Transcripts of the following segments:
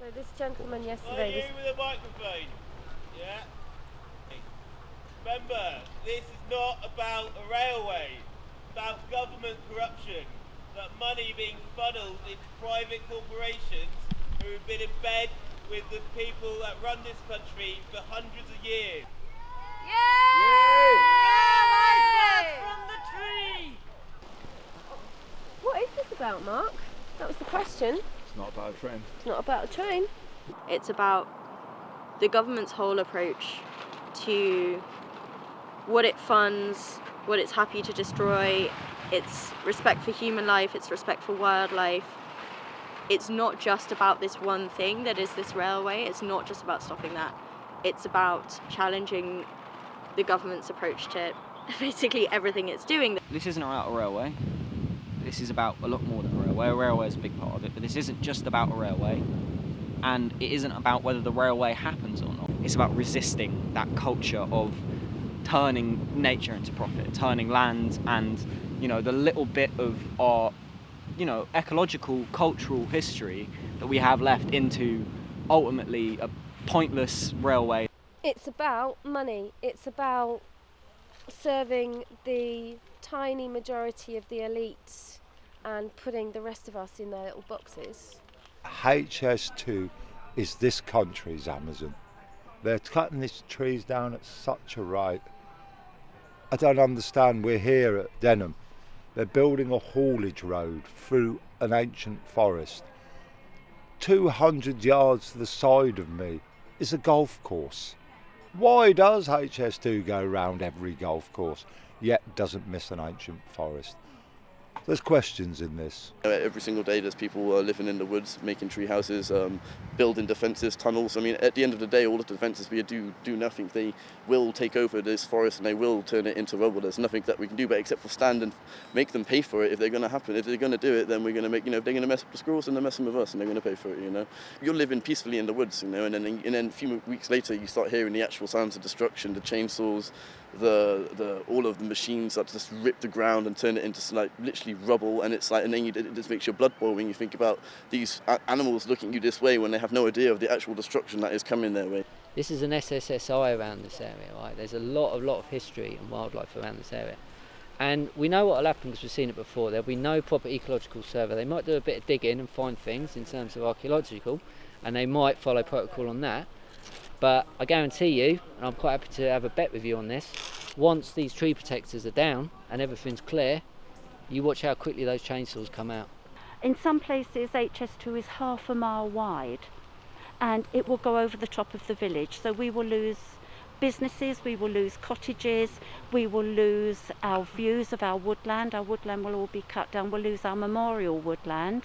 So this gentleman Are yesterday you with a microphone? Yeah? Remember, this is not about a railway, it's about government corruption, that money being funneled into private corporations who have been in bed with the people that run this country for hundreds of years. What is this about, Mark? That was the question. It's not about a train. It's not about a train. It's about the government's whole approach to what it funds, what it's happy to destroy. It's respect for human life, it's respect for wildlife. It's not just about this one thing that is this railway. It's not just about stopping that. It's about challenging the government's approach to basically everything it's doing. This isn't about a railway. This is about a lot more than a railway. A railway is a big part of it, but this isn't just about a railway. And it isn't about whether the railway happens or not. It's about resisting that culture of turning nature into profit, turning land and, the little bit of our, ecological, cultural history that we have left into ultimately a pointless railway. It's about money. It's about serving the tiny majority of the elites and putting the rest of us in their little boxes. HS2 is this country's Amazon. They're cutting these trees down at such a rate. I don't understand. We're here at Denham. They're building a haulage road through an ancient forest. 200 yards to the side of me is a golf course. Why does HS2 go round every golf course, yet doesn't miss an ancient forest? There's questions in this. Every single day there's people living in the woods, making tree houses, building defences, tunnels. I mean, at the end of the day, all of the defences we do nothing. They will take over this forest and they will turn it into rubble. There's nothing that we can do but except for stand and make them pay for it if they're going to happen. If they're going to do it, then we're going to make, if they're going to mess up the squirrels, then they're messing with us and they're going to pay for it, You're living peacefully in the woods, and then a few weeks later you start hearing the actual sounds of destruction, the chainsaws, the all of the machines that just rip the ground and turn it into literally rubble, and it's and then it just makes your blood boil when you think about these animals looking at you this way when they have no idea of the actual destruction that is coming their way. This is an SSSI around this area, right? There's a lot of history and wildlife around this area, and we know what will happen because we've seen it before. There'll be no proper ecological survey. They might do a bit of digging and find things in terms of archaeological, and they might follow protocol on that. But I guarantee you, and I'm quite happy to have a bet with you on this, once these tree protectors are down and everything's clear, you watch how quickly those chainsaws come out. In some places HS2 is half a mile wide and it will go over the top of the village, so we will lose businesses, we will lose cottages, we will lose our views of our woodland will all be cut down, we'll lose our memorial woodland,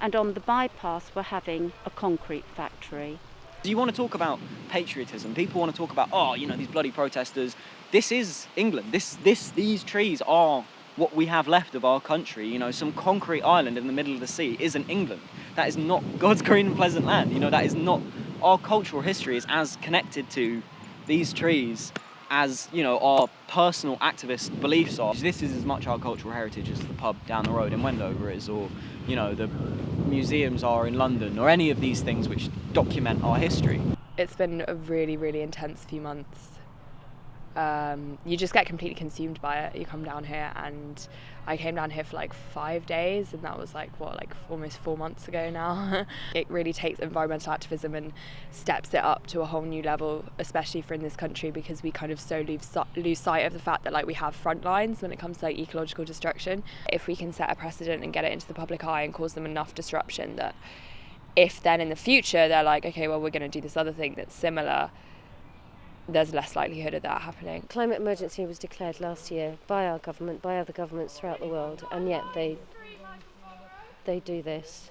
and on the bypass we're having a concrete factory. You want to talk about patriotism, people want to talk about, these bloody protesters. This is England. These trees are what we have left of our country. Some concrete island in the middle of the sea isn't England. That is not God's green and pleasant land. That is not, our cultural history is as connected to these trees as, our personal activist beliefs are. This is as much our cultural heritage as the pub down the road in Wendover is, or, the museums are in London, or any of these things which document our history. It's been a really, really intense few months. You just get completely consumed by it. You come down here, and I came down here for 5 days, and that was almost 4 months ago now. It really takes environmental activism and steps it up to a whole new level, especially for in this country, because we kind of so lose sight of the fact that we have front lines when it comes to ecological destruction. If we can set a precedent and get it into the public eye and cause them enough disruption that if then in the future they're okay, well, we're going to do this other thing that's similar, there's less likelihood of that happening. Climate emergency was declared last year by our government, by other governments throughout the world, and yet they do this.